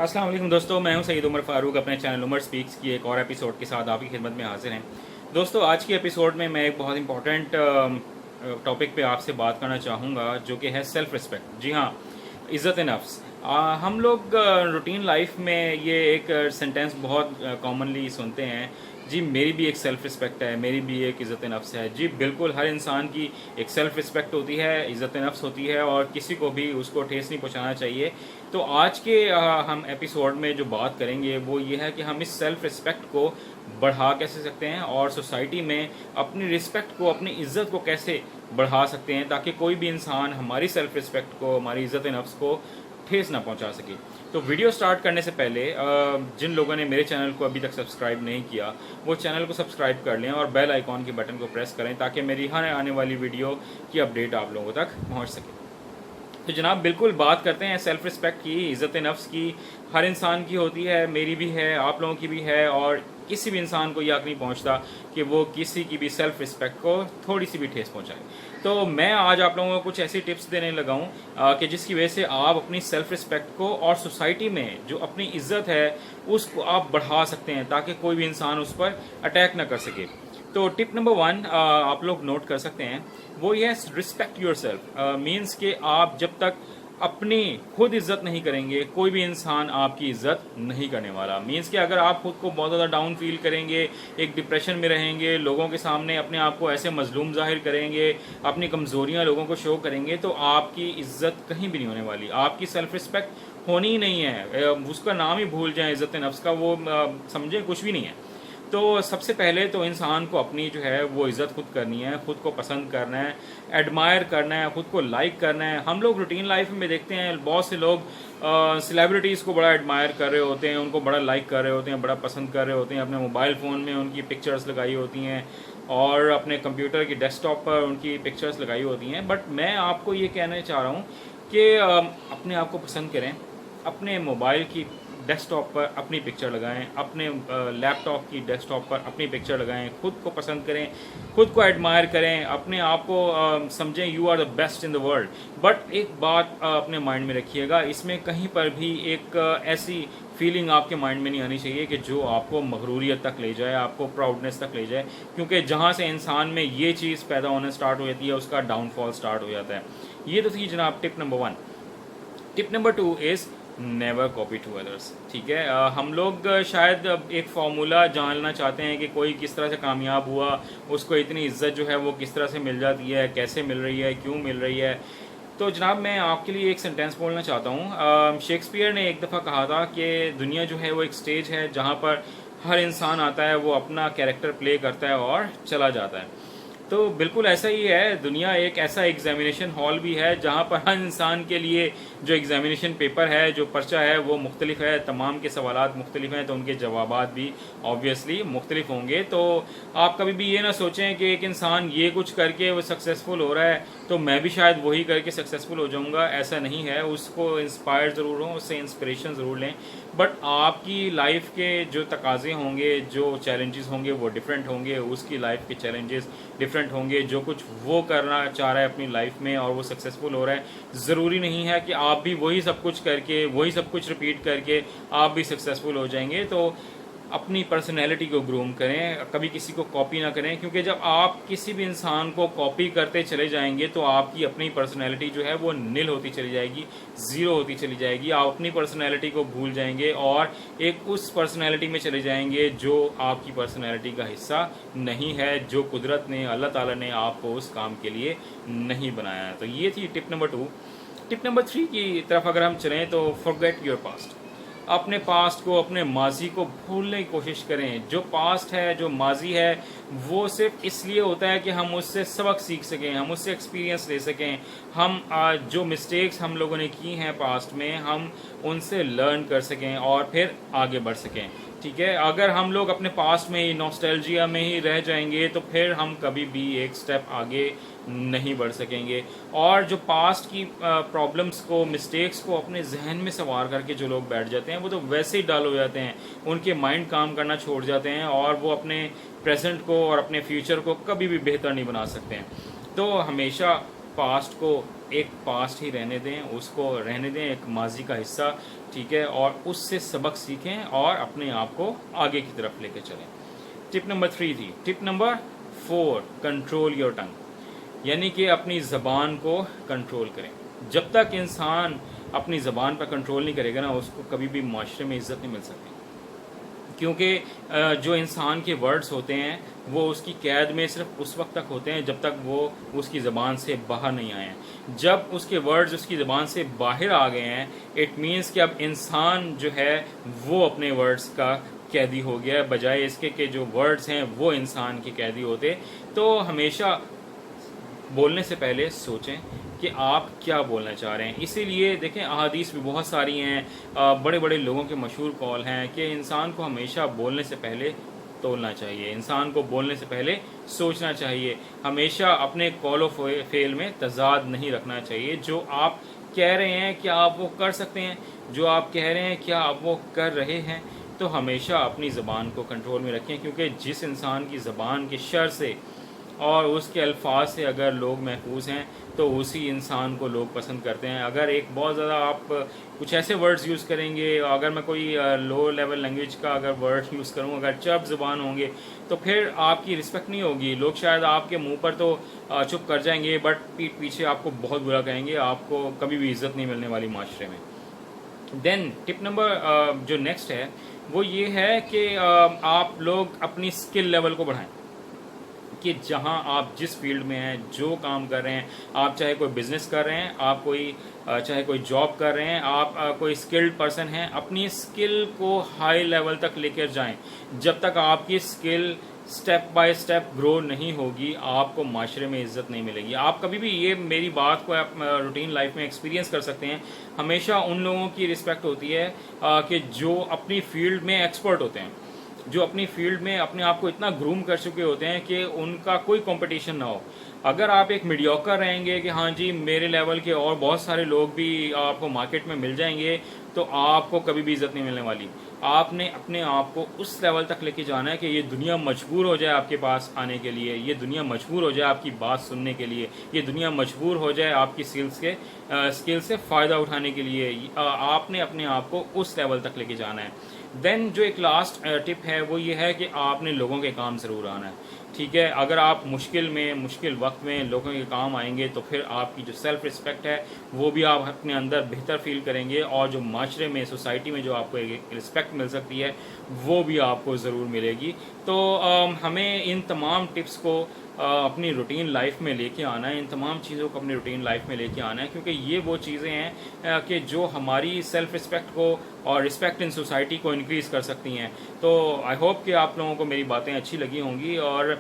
अस्सलाम वालेकुम दोस्तों, मैं हूं सईद उमर फारूक अपने चैनल उमर स्पीक्स की एक और एपिसोड के साथ आपकी खिदमत में हाजिर हैं। दोस्तों, आज की एपिसोड में मैं एक बहुत इंपॉर्टेंट टॉपिक पे आपसे बात करना चाहूँगा, जो कि है सेल्फ़ रिस्पेक्ट। जी हाँ, इज़्ज़त नफ्स। हम लोग रूटीन लाइफ में ये एक सेंटेंस बहुत कॉमनली सुनते हैं, जी मेरी भी एक सेल्फ़ रिस्पेक्ट है, मेरी भी एक इज़्ज़त नफ्स है। जी बिल्कुल, हर इंसान की एक सेल्फ़ रिस्पेक्ट होती है, इज़्ज़त नफ्स होती है और किसी को भी उसको ठेस नहीं पहुंचाना चाहिए। तो आज के हम एपिसोड में जो बात करेंगे वो ये है कि हम इस सेल्फ़ रिस्पेक्ट को बढ़ा कैसे सकते हैं और सोसाइटी में अपनी रिस्पेक्ट को, अपनी इज़्ज़त को कैसे बढ़ा सकते हैं, ताकि कोई भी इंसान हमारी सेल्फ़ रिस्पेक्ट को, हमारी इज़्ज़त नफ्स को ठेस ना पहुंचा सके। तो वीडियो स्टार्ट करने से पहले जिन लोगों ने मेरे चैनल को अभी तक सब्सक्राइब नहीं किया, वो चैनल को सब्सक्राइब कर लें और बेल आइकॉन के बटन को प्रेस करें, ताकि मेरी हर आने वाली वीडियो की अपडेट आप लोगों तक पहुंच सके। तो जनाब, बिल्कुल बात करते हैं सेल्फ़ रिस्पेक्ट की, इज़्ज़त नफ्स की। हर इंसान की होती है, मेरी भी है, आप लोगों की भी है, और किसी भी इंसान को यह हक़ नहीं पहुंचता कि वो किसी की भी सेल्फ़ रिस्पेक्ट को थोड़ी सी भी ठेस पहुंचाए। तो मैं आज आप लोगों को कुछ ऐसी टिप्स देने लगा हूँ कि जिसकी वजह से आप अपनी सेल्फ़ रिस्पेक्ट को और सोसाइटी में जो अपनी इज़्ज़त है उसको आप बढ़ा सकते हैं, ताकि कोई भी इंसान उस पर अटैक ना कर सके। तो टिप नंबर 1 आप लोग नोट कर सकते हैं, वो ये है रिस्पेक्ट योर सेल्फ। मीन्स कि आप जब तक अपनी खुद इज़्ज़त नहीं करेंगे, कोई भी इंसान आपकी इज़्ज़त नहीं करने वाला। मीन्स कि अगर आप खुद को बहुत ज़्यादा डाउन फील करेंगे, एक डिप्रेशन में रहेंगे, लोगों के सामने अपने आप को ऐसे मजलूम जाहिर करेंगे, अपनी कमज़ोरियाँ लोगों को शो करेंगे, तो आपकी इज़्ज़त कहीं भी नहीं होने वाली, आपकी सेल्फ़ रिस्पेक्ट होनी ही नहीं है। उसका नाम ही भूल जाएं, इज़्ज़त नफ्स का, वो समझें कुछ भी नहीं है। तो सबसे पहले तो इंसान को अपनी जो है वो इज़्ज़त खुद करनी है, खुद को पसंद करना है, एडमायर करना है, खुद को लाइक करना है। हम लोग रूटीन लाइफ में देखते हैं बहुत से लोग सेलिब्रिटीज़ को बड़ा एडमायर कर रहे होते हैं, उनको बड़ा लाइक कर रहे होते हैं, बड़ा पसंद कर रहे होते हैं, अपने मोबाइल फ़ोन में उनकी पिक्चर्स लगाई होती हैं और अपने कंप्यूटर की डेस्कटॉप पर उनकी पिक्चर्स लगाई होती हैं। बट मैं आपको ये कहना चाह रहा हूँ कि अपने आप को पसंद करें, अपने मोबाइल की डेस्कटॉप पर अपनी पिक्चर लगाएं, अपने लैपटॉप की डेस्कटॉप पर अपनी पिक्चर लगाएं, खुद को पसंद करें, खुद को एडमायर करें, अपने आप को समझें you are the best in the world. But एक बात अपने माइंड में रखिएगा, इसमें कहीं पर भी एक ऐसी फीलिंग आपके माइंड में नहीं आनी चाहिए कि जो आपको मगरूरियत तक ले जाए, आपको प्राउडनेस तक ले जाए, क्योंकि जहाँ से इंसान में ये चीज़ पैदा होना स्टार्ट हो जाती है, उसका डाउनफॉल स्टार्ट हो जाता है। ये तो थी जनाब tip number 1। Tip number 2 is never copy to others. ठीक है, हम लोग शायद एक फार्मूला जानना चाहते हैं कि कोई किस तरह से कामयाब हुआ, उसको इतनी इज्जत जो है वो किस तरह से मिल जाती है, कैसे मिल रही है, क्यों मिल रही है। तो जनाब, मैं आपके लिए एक सेंटेंस बोलना चाहता हूँ। शेक्सपियर ने एक दफ़ा कहा था कि दुनिया जो है वो एक स्टेज है जहाँ पर हर इंसान आता है, वो अपना कैरेक्टर प्ले करता है और चला जाता है। तो बिल्कुल ऐसा ही है, दुनिया एक ऐसा एग्जामिनेशन हॉल भी है जहाँ पर हर इंसान के लिए जो एग्जामिनेशन पेपर है, जो पर्चा है, वो मुख्तलिफ है, तमाम के सवालात मुख्तलिफ हैं, तो उनके जवाबात भी ऑब्वियसली मुख्तलिफ होंगे। तो आप कभी भी ये ना सोचें कि एक इंसान ये कुछ करके वो सक्सेसफुल हो रहा है तो मैं भी शायद वही करके सक्सेसफुल हो जाऊँगा। ऐसा नहीं है, उसको इंस्पायर ज़रूर हो, उससे इंस्पिरेशन ज़रूर लें, बट आपकी लाइफ के जो तकाज़े होंगे, जो चैलेंजेस होंगे वो डिफरेंट होंगे, उसकी लाइफ के चैलेंजेस डिफरेंट होंगे। जो कुछ वो करना चाह रहा है अपनी लाइफ में और वो सक्सेसफुल हो रहा है, ज़रूरी नहीं है कि आप भी वही सब कुछ करके, वही सब कुछ रिपीट करके आप भी सक्सेसफुल हो जाएंगे। तो अपनी पर्सनैलिटी को ग्रूम करें, कभी किसी को कॉपी ना करें, क्योंकि जब आप किसी भी इंसान को कॉपी करते चले जाएंगे तो आपकी अपनी पर्सनैलिटी जो है वो नील होती चली जाएगी, ज़ीरो होती चली जाएगी। आप अपनी पर्सनैलिटी को भूल जाएंगे और एक उस पर्सनैलिटी में चले जाएंगे जो आपकी पर्सनैलिटी का हिस्सा नहीं है, जो कुदरत ने, अल्लाह ताला ने आपको उस काम के लिए नहीं बनाया है। तो ये थी टिप नंबर 2। टिप नंबर 3 की तरफ अगर हम चलें तो फॉरगेट योर पास्ट। अपने पास्ट को, अपने माजी को भूलने की कोशिश करें। जो पास्ट है, जो माजी है, वो सिर्फ इसलिए होता है कि हम उससे सबक सीख सकें, हम उससे एक्सपीरियंस ले सकें, हम जो मिस्टेक्स हम लोगों ने की हैं पास्ट में, हम उनसे लर्न कर सकें और फिर आगे बढ़ सकें। ठीक है, अगर हम लोग अपने पास्ट में ही, नॉस्टैल्जिया में ही रह जाएंगे तो फिर हम कभी भी एक स्टेप आगे नहीं बढ़ सकेंगे। और जो पास्ट की प्रॉब्लम्स को, मिस्टेक्स को अपने जहन में सवार करके जो लोग बैठ जाते हैं, वो तो वैसे ही डल हो जाते हैं, उनके माइंड काम करना छोड़ जाते हैं और वो अपने प्रेजेंट को और अपने फ्यूचर को कभी भी बेहतर नहीं बना सकते हैं। तो हमेशा पास्ट को एक पास्ट ही रहने दें, उसको रहने दें एक माजी का हिस्सा। ٹھیک ہے، اور اس سے سبق سیکھیں اور اپنے آپ کو آگے کی طرف لے کے چلیں. ٹپ نمبر 3 تھی. ٹپ نمبر 4، کنٹرول یور ٹنگ، یعنی کہ اپنی زبان کو کنٹرول کریں. جب تک انسان اپنی زبان پر کنٹرول نہیں کرے گا نا، اس کو کبھی بھی معاشرے میں عزت نہیں مل سکتی. کیونکہ جو انسان کے ورڈز ہوتے ہیں وہ اس کی قید میں صرف اس وقت تک ہوتے ہیں جب تک وہ اس کی زبان سے باہر نہیں آئے ہیں. جب اس کے ورڈز اس کی زبان سے باہر آ گئے ہیں، اٹ مینس کہ اب انسان جو ہے وہ اپنے ورڈز کا قیدی ہو گیا ہے، بجائے اس کے کہ جو ورڈز ہیں وہ انسان کے قیدی ہوتے. تو ہمیشہ بولنے سے پہلے سوچیں کہ آپ کیا بولنا چاہ رہے ہیں. اسی لیے دیکھیں احادیث بھی بہت ساری ہیں، بڑے بڑے لوگوں کے مشہور قول ہیں کہ انسان کو ہمیشہ بولنے سے پہلے تولنا چاہیے، انسان کو بولنے سے پہلے سوچنا چاہیے. ہمیشہ اپنے قول و فعل میں تضاد نہیں رکھنا چاہیے. جو آپ کہہ رہے ہیں کیا آپ وہ کر سکتے ہیں، جو آپ کہہ رہے ہیں کیا آپ وہ کر رہے ہیں. تو ہمیشہ اپنی زبان کو کنٹرول میں رکھیں، کیونکہ جس انسان کی زبان کے شر سے اور اس کے الفاظ سے اگر لوگ محفوظ ہیں تو اسی انسان کو لوگ پسند کرتے ہیں. اگر ایک بہت زیادہ آپ کچھ ایسے ورڈز یوز کریں گے، اگر میں کوئی لو لیول لینگویج کا اگر ورڈ یوز کروں، اگر چرب زبان ہوں گے تو پھر آپ کی رسپیکٹ نہیں ہوگی. لوگ شاید آپ کے منہ پر تو چپ کر جائیں گے، بٹ پیٹھ پیچھے آپ کو بہت برا کہیں گے. آپ کو کبھی بھی عزت نہیں ملنے والی معاشرے میں. دین ٹپ نمبر جو نیکسٹ ہے وہ یہ ہے کہ آپ لوگ اپنی اسکل لیول کو بڑھائیں. کہ جہاں آپ جس فیلڈ میں ہیں، جو کام کر رہے ہیں، آپ چاہے کوئی بزنس کر رہے ہیں، آپ چاہے کوئی جاب کر رہے ہیں، آپ کوئی اسکلڈ پرسن ہیں، اپنی اسکل کو ہائی لیول تک لے کر جائیں. جب تک آپ کی اسکل سٹیپ بائی سٹیپ گرو نہیں ہوگی، آپ کو معاشرے میں عزت نہیں ملے گی. آپ کبھی بھی یہ میری بات کو آپ روٹین لائف میں ایکسپیرینس کر سکتے ہیں. ہمیشہ ان لوگوں کی رسپیکٹ ہوتی ہے کہ جو اپنی فیلڈ میں ایکسپرٹ ہوتے ہیں، جو اپنی فیلڈ میں اپنے آپ کو اتنا گروم کر چکے ہوتے ہیں کہ ان کا کوئی کمپٹیشن نہ ہو. اگر آپ ایک میڈیوکر رہیں گے کہ ہاں جی میرے لیول کے اور بہت سارے لوگ بھی آپ کو مارکیٹ میں مل جائیں گے، تو آپ کو کبھی بھی عزت نہیں ملنے والی. آپ نے اپنے آپ کو اس لیول تک لے کے جانا ہے کہ یہ دنیا مجبور ہو جائے آپ کے پاس آنے کے لیے، یہ دنیا مجبور ہو جائے آپ کی بات سننے کے لیے، یہ دنیا مجبور ہو جائے آپ کی اسکل سے فائدہ اٹھانے کے لیے. آپ نے اپنے آپ کو اس لیول تک لے کے جانا ہے. دین جو ایک لاسٹ ٹپ ہے وہ یہ ہے کہ آپ نے لوگوں کے کام ضرور آنا ہے. ٹھیک ہے، اگر آپ مشکل وقت میں لوگوں کے کام آئیں گے تو پھر آپ کی جو سیلف رسپیکٹ ہے وہ بھی آپ اپنے اندر بہتر فیل کریں گے، اور جو معاشرے میں سوسائٹی میں جو آپ کو ایک رسپیکٹ مل سکتی ہے وہ بھی آپ کو ضرور ملے گی. تو ہمیں ان تمام ٹپس کو اپنی روٹین لائف میں لے کے آنا ہے، ان تمام چیزوں کو اپنی روٹین لائف میں لے کے آنا ہے، کیونکہ یہ وہ چیزیں ہیں کہ جو ہماری سیلف رسپیکٹ کو اور رسپیکٹ ان سوسائٹی کو انکریز کر سکتی ہیں. تو آئی ہوپ کہ آپ لوگوں کو میری باتیں اچھی لگی ہوں گی، اور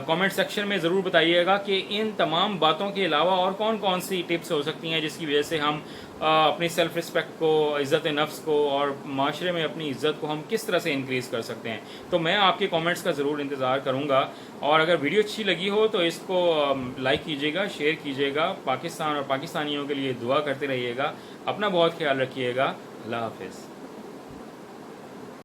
کامنٹ سیکشن میں ضرور بتائیے گا کہ ان تمام باتوں کے علاوہ اور کون کون سی ٹپس ہو سکتی ہیں جس کی وجہ سے ہم اپنی سیلف رسپیکٹ کو، عزت نفس کو اور معاشرے میں اپنی عزت کو ہم کس طرح سے انکریز کر سکتے ہیں. تو میں آپ کے کامنٹس کا ضرور انتظار کروں گا، اور اگر ویڈیو اچھی لگی ہو تو اس کو لائک کیجیے گا، شیئر کیجیے گا. پاکستان اور پاکستانیوں کے لیے دعا کرتے رہیے گا. اپنا بہت خیال رکھیے گا. اللہ حافظ.